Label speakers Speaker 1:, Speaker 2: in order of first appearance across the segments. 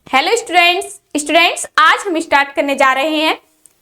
Speaker 1: Hello students आज हम start करने जा रहे हैं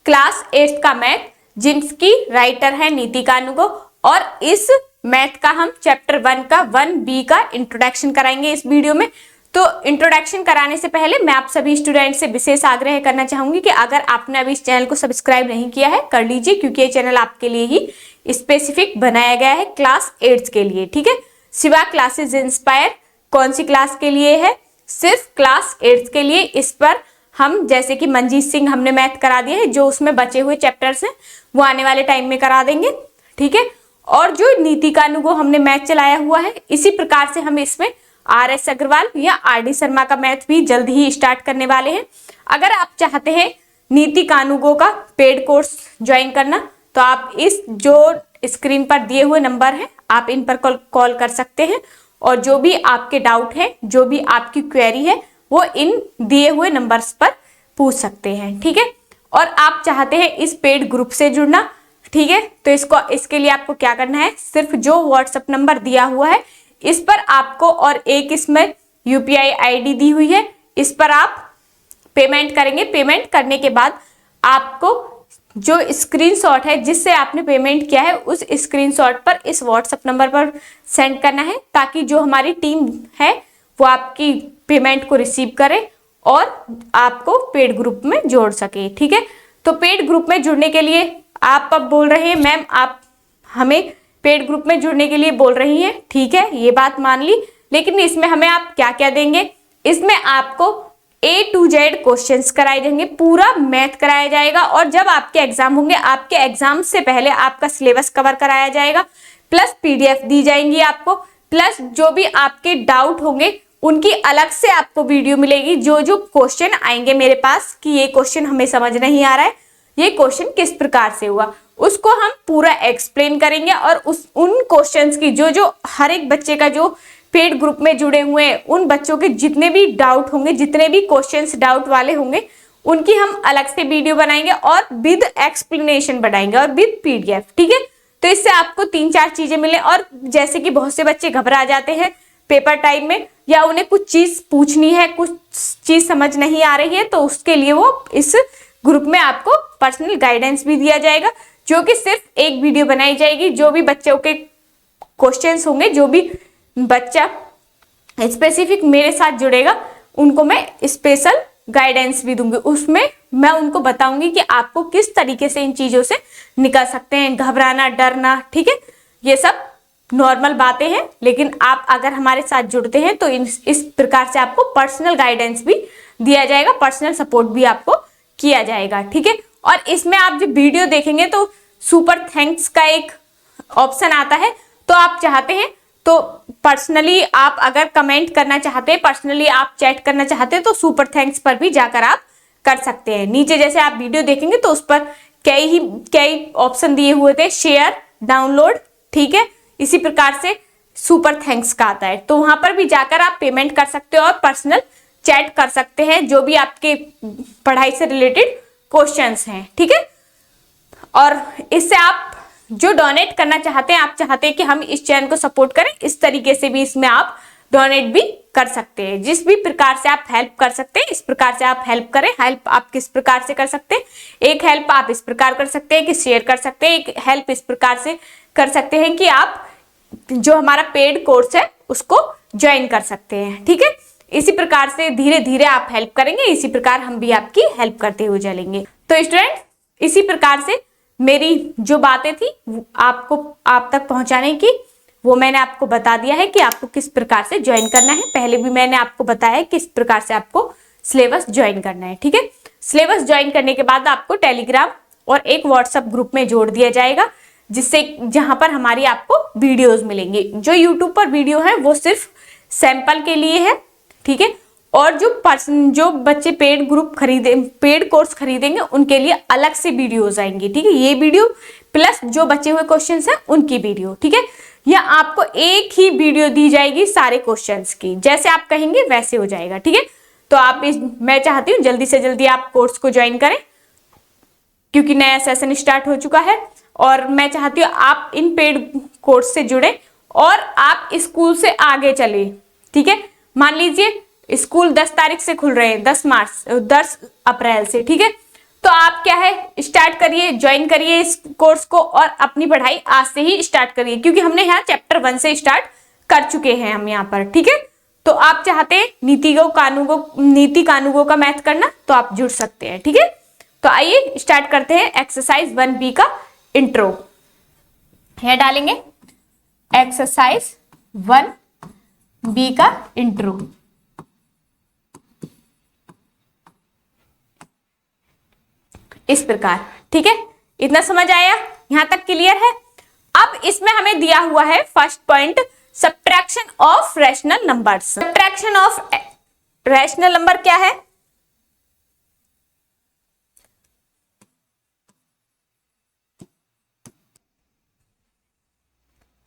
Speaker 1: क्लास 8 का मैथ, जिसकी राइटर है नीति कानूगो। और इस मैथ का हम चैप्टर 1 का 1B का इंट्रोडक्शन कराएंगे इस वीडियो में। तो इंट्रोडक्शन कराने से पहले मैं आप सभी स्टूडेंट से विशेष आग्रह करना चाहूंगी कि अगर आपने अभी इस चैनल को सब्सक्राइब नहीं किया है कर लीजिए, क्योंकि ये चैनल आपके लिए ही स्पेसिफिक बनाया गया है क्लास 8 के लिए। ठीक है, शिवा क्लासेस इंस्पायर कौन सी क्लास के लिए है? सिर्फ क्लास 8 के लिए। इस पर हम जैसे कि मंजीत सिंह हमने मैथ करा दिया है, जो उसमें बचे हुए चैप्टर्स हैं वो आने वाले टाइम में करा देंगे। ठीक है, और जो नीति कानूगो हमने मैथ चलाया हुआ है, इसी प्रकार से हम इसमें RS अग्रवाल या RD शर्मा का मैथ भी जल्द ही स्टार्ट करने वाले हैं। अगर आप चाहते हैं नीति कानूगो का पेड कोर्स ज्वाइन करना, तो आप इस जो स्क्रीन पर दिए हुए नंबर हैं आप इन पर कॉल कर सकते हैं, और जो भी आपके डाउट है, जो भी आपकी क्वेरी है, वो इन दिए हुए नंबर्स पर पूछ सकते हैं। ठीक है, और आप चाहते हैं इस पेड ग्रुप से जुड़ना, ठीक है, तो इसके लिए आपको क्या करना है, सिर्फ जो व्हाट्सएप नंबर दिया हुआ है इस पर आपको, और एक इसमें UPI ID दी हुई है, इस पर आप पेमेंट करेंगे। पेमेंट करने के बाद आपको जो स्क्रीनशॉट है जिससे आपने पेमेंट किया है, उस स्क्रीनशॉट पर इस व्हाट्सएप नंबर पर सेंड करना है, ताकि जो हमारी टीम है वो आपकी पेमेंट को रिसीव करे और आपको पेड ग्रुप में जोड़ सके। ठीक है, तो पेड ग्रुप में जुड़ने के लिए आप अब बोल रहे हैं मैम आप हमें पेड ग्रुप में जुड़ने के लिए बोल रही हैं, ठीक है, ये बात मान ली, लेकिन इसमें हमें आप क्या क्या देंगे? इसमें आपको A to Z क्वेश्चंस कराए जाएंगे, पूरा मैथ कराया जाएगा, और जब आपके एग्जाम होंगे आपके एग्जाम से पहले आपका सिलेबस कवर कराया जाएगा, प्लस PDF दी जाएंगी आपको, प्लस जो भी आपके डाउट होंगे उनकी अलग से आपको वीडियो मिलेगी। जो जो क्वेश्चन आएंगे मेरे पास कि ये क्वेश्चन हमें समझ नहीं आ रहा है, ये क्वेश्चन किस प्रकार से हुआ, उसको हम पूरा एक्सप्लेन करेंगे, और उन क्वेश्चंस की जो हर एक बच्चे का जो पेड ग्रुप में जुड़े हुए हैं उन बच्चों के जितने भी डाउट होंगे, जितने भी क्वेश्चंस डाउट वाले होंगे, उनकी हम अलग से वीडियो बनाएंगे और विद एक्सप्लेनेशन बनाएंगे और विद PDF। ठीक है, तो इससे आपको 3-4 चीजें मिले। और जैसे कि बहुत से बच्चे घबरा जाते हैं पेपर टाइम में, या उन्हें कुछ चीज पूछनी है, कुछ चीज समझ नहीं आ रही है, तो उसके लिए वो इस ग्रुप में आपको पर्सनल गाइडेंस भी दिया जाएगा, जो कि सिर्फ एक वीडियो बनाई जाएगी। जो भी बच्चों के क्वेश्चंस होंगे, जो भी बच्चा स्पेसिफिक मेरे साथ जुड़ेगा, उनको मैं स्पेशल गाइडेंस भी दूंगी। उसमें मैं उनको बताऊंगी कि आपको किस तरीके से इन चीजों से निकल सकते हैं, घबराना, डरना। ठीक है, ये सब नॉर्मल बातें हैं, लेकिन आप अगर हमारे साथ जुड़ते हैं तो इस प्रकार से आपको पर्सनल गाइडेंस भी दिया जाएगा, पर्सनल सपोर्ट भी आपको किया जाएगा। ठीक है, और इसमें आप जब वीडियो देखेंगे तो सुपर थैंक्स का एक ऑप्शन आता है, तो आप चाहते हैं तो पर्सनली आप अगर कमेंट करना चाहते हैं, पर्सनली आप चैट करना चाहते हैं, तो सुपर थैंक्स पर भी जाकर आप कर सकते हैं। नीचे जैसे आप वीडियो देखेंगे तो उस पर कई ऑप्शन दिए हुए थे, शेयर, डाउनलोड। ठीक है, इसी प्रकार से सुपर थैंक्स का आता है, तो वहां पर भी जाकर आप पेमेंट कर सकते हो और पर्सनल चैट कर सकते हैं, जो भी आपके पढ़ाई से रिलेटेड क्वेश्चंस हैं। ठीक है, और इससे आप जो डोनेट करना चाहते हैं, आप चाहते हैं कि हम इस चैनल को सपोर्ट करें, इस तरीके से भी इसमें आप डोनेट भी कर सकते हैं। जिस भी प्रकार से आप हेल्प कर सकते हैं, इस प्रकार से आप हेल्प करें। हेल्प आप किस प्रकार से कर सकते हैं? एक हेल्प आप इस प्रकार कर सकते हैं कि शेयर कर सकते हैं, एक हेल्प इस प्रकार से कर सकते हैं कि आप जो हमारा पेड कोर्स है उसको ज्वाइन कर सकते हैं। ठीक है, इसी प्रकार से धीरे धीरे आप हेल्प करेंगे, इसी प्रकार हम भी आपकी हेल्प करते हुए चलेंगे। तो स्टूडेंट, इसी प्रकार से मेरी जो बातें थी आपको आप तक पहुंचाने की, वो मैंने आपको बता दिया है कि आपको किस प्रकार से ज्वाइन करना है। पहले भी मैंने आपको बताया है किस प्रकार से आपको सिलेबस ज्वाइन करना है। ठीक है, सिलेबस ज्वाइन करने के बाद आपको टेलीग्राम और एक व्हाट्सएप ग्रुप में जोड़ दिया जाएगा, जहां पर हमारी आपको वीडियोज मिलेंगे। जो यूट्यूब पर वीडियो है वो सिर्फ सैंपल के लिए है। ठीक है, और जो बच्चे पेड कोर्स खरीदेंगे उनके लिए अलग से वीडियोज आएंगी। ठीक है, ये वीडियो प्लस जो बचे हुए क्वेश्चंस हैं उनकी वीडियो। ठीक है, या आपको एक ही वीडियो दी जाएगी सारे क्वेश्चंस की, जैसे आप कहेंगे वैसे हो जाएगा। ठीक है, तो मैं चाहती हूँ जल्दी से जल्दी आप कोर्स को ज्वाइन करें, क्योंकि नया सेशन स्टार्ट हो चुका है, और मैं चाहती हूँ आप इन पेड कोर्स से जुड़े और आप स्कूल से आगे चले, ठीक है, मान लीजिए स्कूल 10 तारीख से खुल रहे हैं, 10 अप्रैल से, ठीक है, तो आप क्या है स्टार्ट करिए, ज्वाइन करिए इस कोर्स को और अपनी पढ़ाई आज से ही स्टार्ट करिए, क्योंकि हमने यहाँ चैप्टर 1 से स्टार्ट कर चुके हैं हम यहाँ पर, ठीक है। तो आप चाहते हैं नीति कानूनों का मैथ करना, तो आप जुड़ सकते हैं, ठीक है। तो आइए स्टार्ट करते हैं एक्सरसाइज 1B का इंट्रो। यह डालेंगे एक्सरसाइज 1B का इंट्रो। इस प्रकार, ठीक है, इतना समझ आया, यहां तक क्लियर है। अब इसमें हमें दिया हुआ है first point, subtraction of rational numbers. Subtraction of rational number क्या है?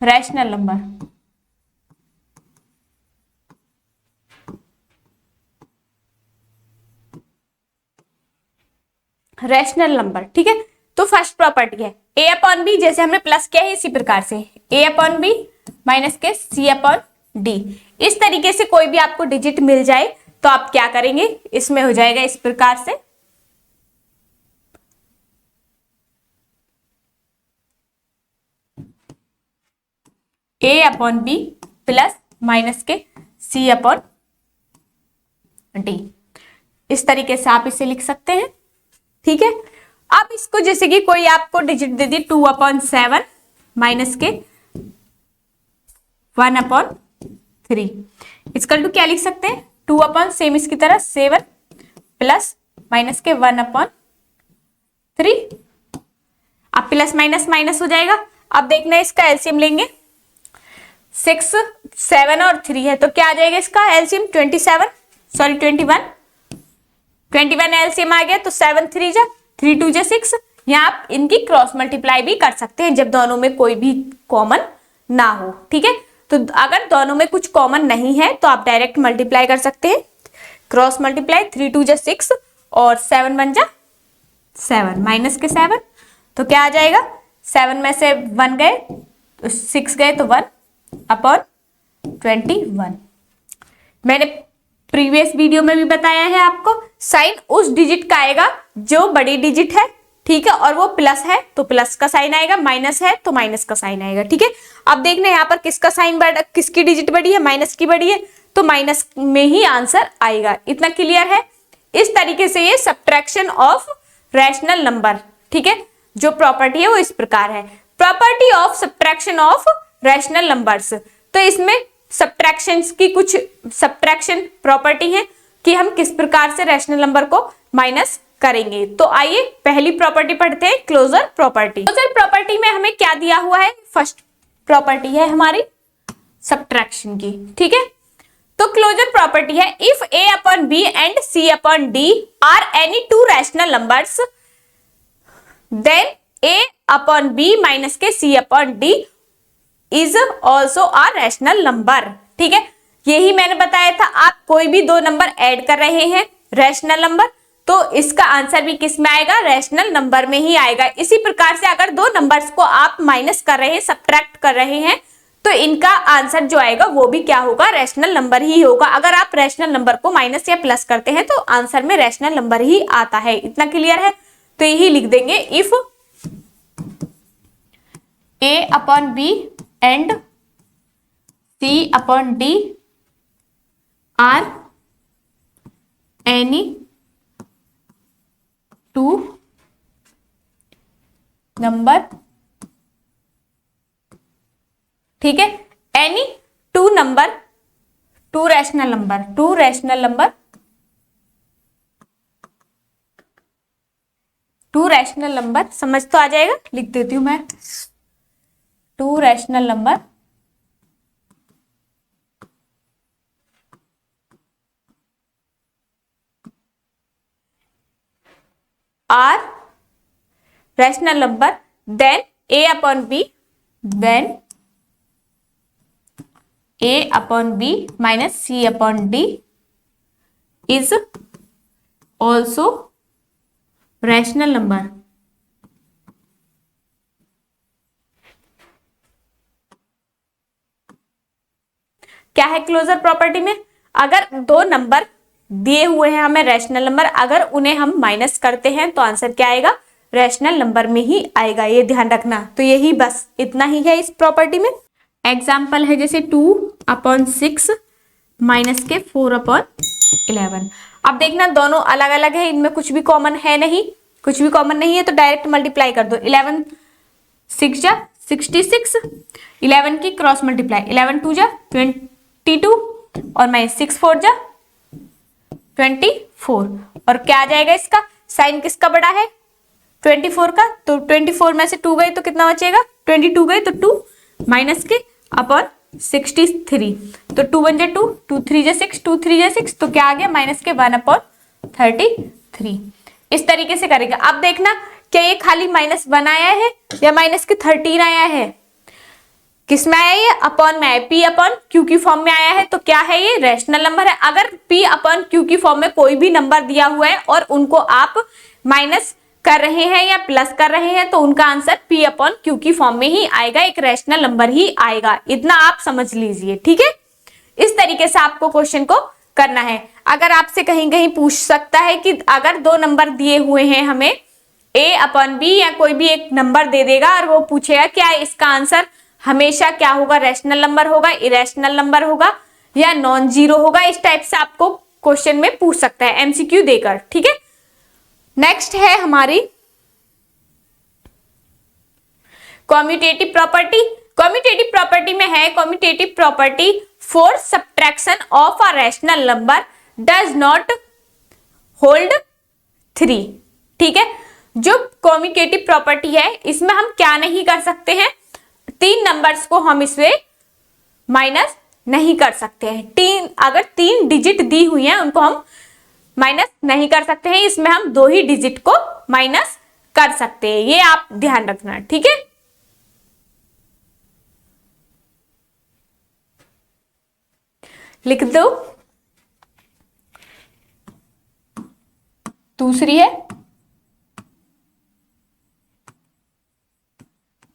Speaker 1: रैशनल नंबर, रैशनल नंबर, ठीक है। तो फर्स्ट प्रॉपर्टी है a अपॉन बी, जैसे हमने प्लस किया है इसी प्रकार से a अपॉन बी माइनस के c अपॉन डी। इस तरीके से कोई भी आपको डिजिट मिल जाए तो आप क्या करेंगे, इसमें हो जाएगा इस प्रकार से a upon b plus minus के c अपॉन डी। इस तरीके से आप इसे लिख सकते हैं, ठीक है। अब इसको जैसे कि कोई आपको डिजिट दे दी 2/7 माइनस के 1/3, इसका टू क्या लिख सकते हैं 2 सेम इसकी तरह 7 प्लस माइनस के 1/3। अब प्लस माइनस माइनस हो जाएगा। अब देखना है इसका एलसीएम लेंगे, 6 7 और 3 है तो क्या आ जाएगा इसका एलसीएम 21 एलसीएम आ गया, तो 7 3 जा 3 2 जा 6। यहाँ आप इनकी क्रॉस मल्टीप्लाई भी कर सकते हैं जब दोनों में कोई भी कॉमन ना हो, ठीक है। तो अगर दोनों में कुछ कॉमन नहीं है तो आप डायरेक्ट मल्टीप्लाई कर सकते हैं, क्रॉस मल्टीप्लाई 3 2 जा 6 और 7 1 जा 7 माइनस के 7, तो क्या आ जाएगा 7 में से 1 गए तो 6 गए तो 1/21। मैंने प्रीवियस वीडियो में भी बताया है आपको, साइन उस डिजिट का आएगा जो बड़ी डिजिट है, ठीक है, और वो प्लस है तो प्लस का साइन आएगा, माइनस है तो माइनस का साइन आएगा, ठीक है। अब देखना यहाँ पर किसका साइन बड़ा, किसकी डिजिट बड़ी है, माइनस की बड़ी है, तो माइनस में ही आंसर आएगा। इतना क्लियर है। इस तरीके से ये सब्ट्रैक्शन ऑफ रैशनल नंबर, ठीक है, जो प्रॉपर्टी है वो इस प्रकार है, property of subtraction of rational numbers. तो इसमें सब्ट्रैक्शंस की कुछ सब्ट्रैक्शन प्रॉपर्टी है कि हम किस प्रकार से रैशनल नंबर को माइनस करेंगे। तो आइए पहली प्रॉपर्टी पढ़ते हैं, क्लोजर प्रॉपर्टी। क्लोजर प्रॉपर्टी में हमें क्या दिया हुआ है, फर्स्ट प्रॉपर्टी है हमारी सब्ट्रैक्शन की, ठीक है। तो क्लोजर प्रॉपर्टी है if a upon B and c upon D are any two rational numbers then a upon B minus के c upon D is also a rational number, ठीक है। यही मैंने बताया था, आप कोई भी दो नंबर ऐड कर रहे हैं रैशनल नंबर, तो इसका आंसर भी किस में आएगा, रैशनल नंबर में ही आएगा। इसी प्रकार से अगर दो नंबर्स को आप माइनस कर रहे हैं, सब्ट्रैक्ट कर रहे हैं, तो इनका आंसर जो आएगा वो भी क्या होगा, रैशनल नंबर ही होगा। अगर आप रैशनल नंबर को माइनस या प्लस करते हैं तो आंसर में रैशनल नंबर ही आता है। इतना क्लियर है। तो यही लिख देंगे if a upon B and c upon d are any two number, ठीक है, any two number, two rational number समझ तो आ जाएगा, लिख देती हूं मैं, two rational number are rational number then a upon B, then a upon B minus c upon D is also rational number. क्या है क्लोजर प्रॉपर्टी में? अगर दो नंबर दिए हुए हैं हमें रैशनल नंबर, अगर उन्हें हम माइनस करते हैं तो आंसर क्या आएगा? रैशनल नंबर में ही आएगा, ये ध्यान रखना। तो यही बस इतना ही है इस प्रॉपर्टी में। एग्जाम्पल है जैसे 2/6 माइनस के 4/11। अब देखना दोनों अलग अलग है, इनमें कुछ भी कॉमन है नहीं, कुछ भी कॉमन नहीं है तो डायरेक्ट मल्टीप्लाई कर दो। 11 6 जा 66, 11 की क्रॉस मल्टीप्लाई, 11 2 जा 22 और माइनस 6 4 जा 24। और क्या आ जाएगा इसका? साइन किसका बड़ा है? 24 का। तो 24 में से 2 गए तो कितना बचेगा? 22 गए तो 2 माइनस के अपॉन 63। तो 2 बन जा 2, 2 3 जा 6, 2 3 जा 6, तो क्या आ गया? माइनस के 1/33। इस तरीके से करेगा। अब देखना क्या ये खाली -1 आया है या माइनस के 13 आया है? किस में आया? ये अपॉन में आया, पी अपॉन क्यू की फॉर्म में आया है। तो क्या है? ये रैशनल नंबर है। अगर पी अपॉन क्यू की फॉर्म में कोई भी नंबर दिया हुआ है और उनको आप माइनस कर रहे हैं या प्लस कर रहे हैं तो उनका आंसर पी अपॉन क्यू की फॉर्म में ही आएगा, एक रैशनल नंबर ही आएगा। इतना आप समझ लीजिए, ठीक है। इस तरीके से आपको क्वेश्चन को करना है। अगर आपसे कहीं कहीं पूछ सकता है कि अगर दो नंबर दिए हुए हैं हमें a अपॉन बी, या कोई भी एक नंबर दे देगा और वो पूछेगा क्या इसका आंसर हमेशा क्या होगा? रैशनल नंबर होगा, इरेशनल नंबर होगा या नॉन जीरो होगा? इस टाइप से आपको क्वेश्चन में पूछ सकता है एमसीक्यू देकर, ठीक है। नेक्स्ट है हमारी कॉम्यूटेटिव प्रॉपर्टी। कॉम्यूटेटिव प्रॉपर्टी में है commutative property for subtraction of a rational number does not hold 3, ठीक है। जो कॉम्यूटेटिव प्रॉपर्टी है इसमें हम क्या नहीं कर सकते हैं? तीन नंबर्स को हम इससे माइनस नहीं कर सकते हैं। अगर 3 डिजिट दी हुई है उनको हम माइनस नहीं कर सकते हैं, इसमें हम 2 ही डिजिट को माइनस कर सकते हैं, ये आप ध्यान रखना, ठीक है। लिख दो। दूसरी है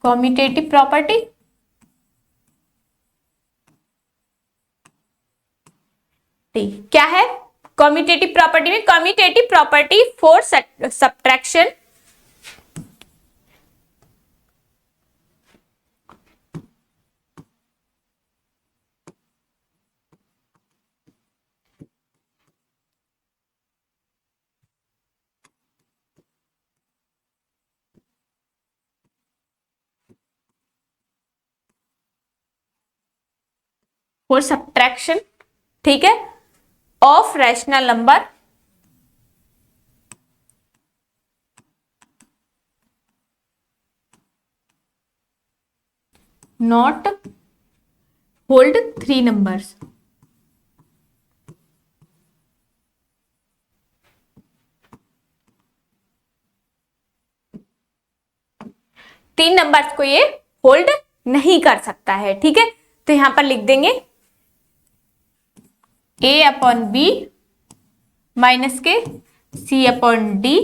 Speaker 1: कॉम्यूटेटिव प्रॉपर्टी क्या है? कॉम्यूटेटिव प्रॉपर्टी में commutative property for subtraction for subtraction, ठीक है, of rational number not hold 3 numbers. तीन नंबर्स को ये होल्ड नहीं कर सकता है, ठीक है। तो यहां पर लिख देंगे a अपॉन बी माइनस के c upon D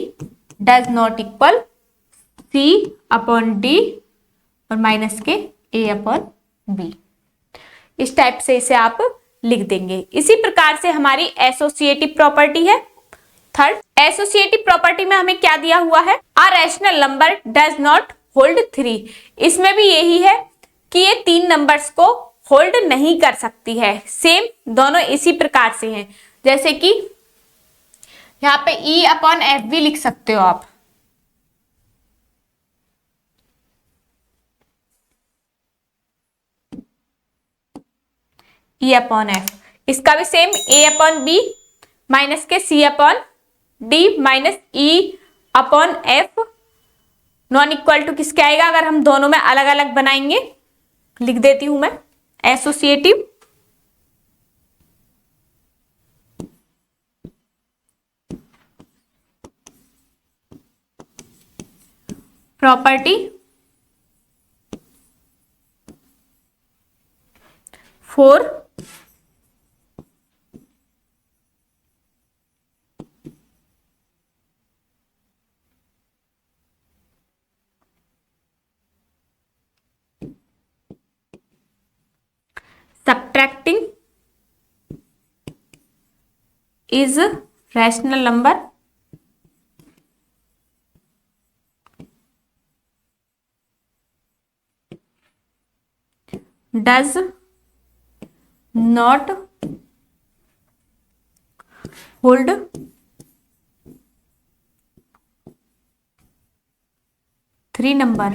Speaker 1: does not equal c upon D और माइनस के a अपॉन बी। इस टाइप से इसे आप लिख देंगे। इसी प्रकार से हमारी एसोसिएटिव प्रॉपर्टी है थर्ड। एसोसिएटिव प्रॉपर्टी में हमें क्या दिया हुआ है? अ rational number does not hold 3। इसमें भी यही है कि ये 3 नंबर्स को होल्ड नहीं कर सकती है। सेम दोनों इसी प्रकार से हैं, जैसे कि यहाँ पे E अपॉन एफ भी लिख सकते हो आप। E अपॉन एफ, इसका भी same A upon B minus के C upon D minus E upon F non equal to किसके आएगा? अगर हम दोनों में अलग अलग बनाएंगे, लिख देती हूं मैं associative property for subtracting is rational number does not hold three number.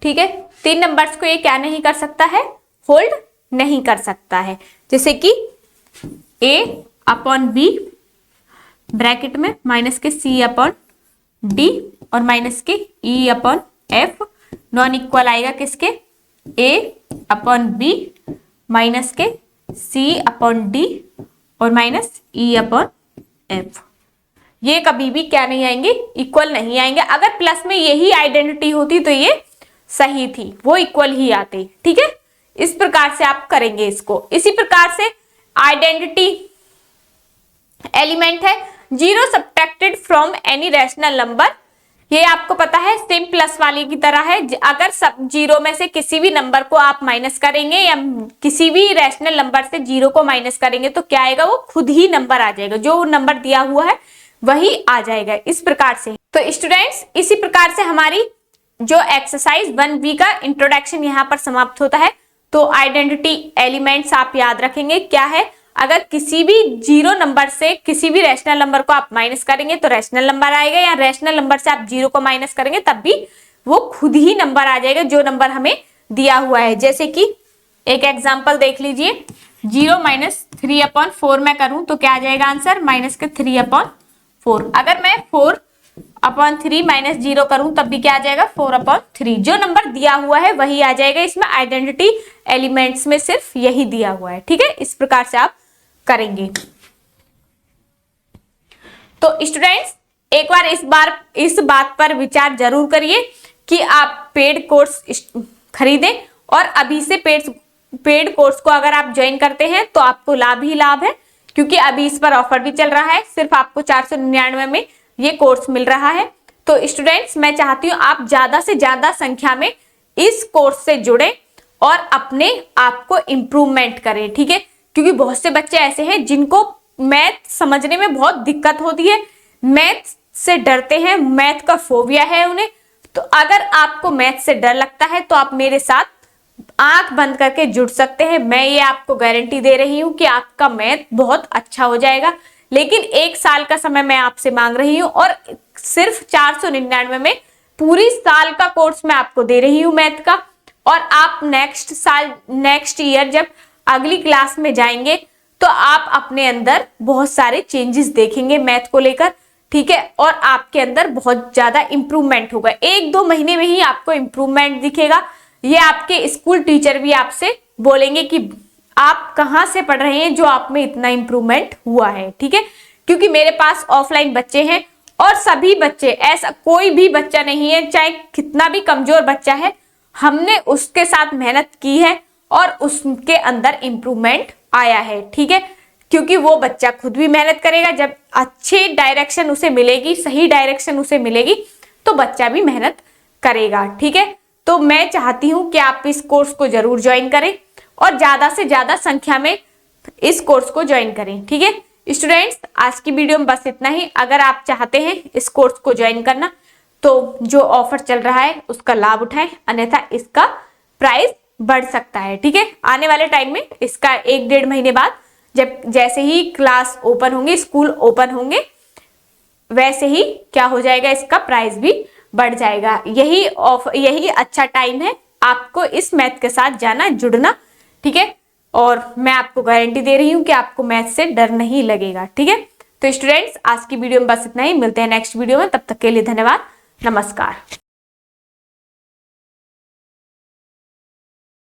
Speaker 1: ठीक है, 3 नंबर्स को ये क्या नहीं कर सकता है, होल्ड नहीं कर सकता है। जैसे कि a अपॉन b ब्रैकेट में माइनस के c अपॉन d और माइनस के e upon f non equal आएगा किसके, a अपॉन b माइनस के c अपॉन d और माइनस e अपॉन f। ये कभी भी क्या नहीं आएंगे, इक्वल नहीं आएंगे। अगर प्लस में यही आइडेंटिटी होती तो ये सही थी, वो इक्वल ही आते। ठीक है, इस प्रकार से आप करेंगे इसको। इसी प्रकार से आइडेंटिटी एलिमेंट है zero subtracted from any rational number. ये आपको पता है सेम प्लस वाली की तरह है। अगर सब जीरो में से किसी भी नंबर को आप माइनस करेंगे या किसी भी रैशनल नंबर से जीरो को माइनस करेंगे तो क्या आएगा, वो खुद ही नंबर आ जाएगा, जो नंबर दिया हुआ है वही आ जाएगा। इस प्रकार से तो स्टूडेंट्स इसी प्रकार से हमारी जो एक्सरसाइज 1B का इंट्रोडक्शन यहाँ पर समाप्त होता है। तो आइडेंटिटी एलिमेंट्स आप याद रखेंगे क्या है, अगर किसी भी जीरो नंबर से किसी भी रैशनल नंबर को आप माइनस करेंगे तो रैशनल नंबर आएगा, या रैशनल नंबर से आप जीरो को माइनस करेंगे तब भी वो खुद ही नंबर आ जाएगा जो नंबर हमें दिया हुआ है। जैसे कि एक एग्जाम्पल देख लीजिए, 0 माइनस 3/4 मैं करूं तो क्या आ जाएगा आंसर, माइनस के 3/4। अगर मैं 4/3 माइनस 0 करूं तब भी क्या आ जाएगा, 4/3। जो नंबर दिया हुआ है वही आ जाएगा। इसमें आइडेंटिटी एलिमेंट्स में सिर्फ यही दिया हुआ है। ठीक है, इस प्रकार से आप करेंगे। तो स्टूडेंट्स एक बार इस बात पर विचार जरूर करिए कि आप पेड कोर्स खरीदें, और अभी से पेड कोर्स को अगर आप ज्वाइन करते हैं तो आपको लाभ ही लाभ है, क्योंकि अभी इस पर ऑफर भी चल रहा है। सिर्फ आपको 499 में ये कोर्स मिल रहा है। तो स्टूडेंट्स मैं चाहती हूँ आप ज्यादा से ज्यादा संख्या में इस कोर्स से जुड़े और अपने आप को इम्प्रूवमेंट करें। ठीक है, क्योंकि बहुत से बच्चे ऐसे हैं जिनको मैथ समझने में बहुत दिक्कत होती है, मैथ से डरते हैं, मैथ का फोबिया है उन्हें। तो अगर आपको मैथ से डर लगता है तो आप मेरे साथ आंख बंद करके जुड़ सकते हैं। मैं ये आपको गारंटी दे रही हूँ कि आपका मैथ बहुत अच्छा हो जाएगा। लेकिन 1 साल का समय मैं आपसे मांग रही हूँ, और सिर्फ 499 में पूरी साल का कोर्स मैं आपको दे रही हूँ मैथ का। और आप नेक्स्ट ईयर जब अगली क्लास में जाएंगे तो आप अपने अंदर बहुत सारे चेंजेस देखेंगे मैथ को लेकर। ठीक है, और आपके अंदर बहुत ज्यादा इंप्रूवमेंट होगा। 1-2 महीने में ही आपको इंप्रूवमेंट दिखेगा। ये आपके स्कूल टीचर भी आपसे बोलेंगे कि आप कहाँ से पढ़ रहे हैं जो आप में इतना इंप्रूवमेंट हुआ है। ठीक है, क्योंकि मेरे पास ऑफलाइन बच्चे हैं और सभी बच्चे, ऐसा कोई भी बच्चा नहीं है चाहे कितना भी कमजोर बच्चा है, हमने उसके साथ मेहनत की है और उसके अंदर इंप्रूवमेंट आया है। ठीक है, क्योंकि वो बच्चा खुद भी मेहनत करेगा। जब अच्छी डायरेक्शन उसे मिलेगी, सही डायरेक्शन उसे मिलेगी तो बच्चा भी मेहनत करेगा। ठीक है, तो मैं चाहती हूं कि आप इस कोर्स को जरूर ज्वाइन करें और ज्यादा से ज्यादा संख्या में इस कोर्स को ज्वाइन करें। ठीक है स्टूडेंट्स, आज की वीडियो में बस इतना ही। अगर आप चाहते हैं इस कोर्स को ज्वाइन करना तो जो ऑफर चल रहा है उसका लाभ उठाएं, अन्यथा इसका प्राइस बढ़ सकता है। ठीक है, आने वाले टाइम में इसका 1-1.5 महीने बाद जैसे ही क्लास ओपन होंगे, स्कूल ओपन होंगे, वैसे ही क्या हो जाएगा, इसका प्राइस भी बढ़ जाएगा। यही अच्छा टाइम है आपको इस मैथ के साथ जाना, जुड़ना। ठीक है, और मैं आपको गारंटी दे रही हूं कि आपको मैथ से डर नहीं लगेगा। ठीक है, तो स्टूडेंट्स आज की वीडियो में बस इतना ही। मिलते हैं नेक्स्ट वीडियो में, तब तक के लिए धन्यवाद, नमस्कार।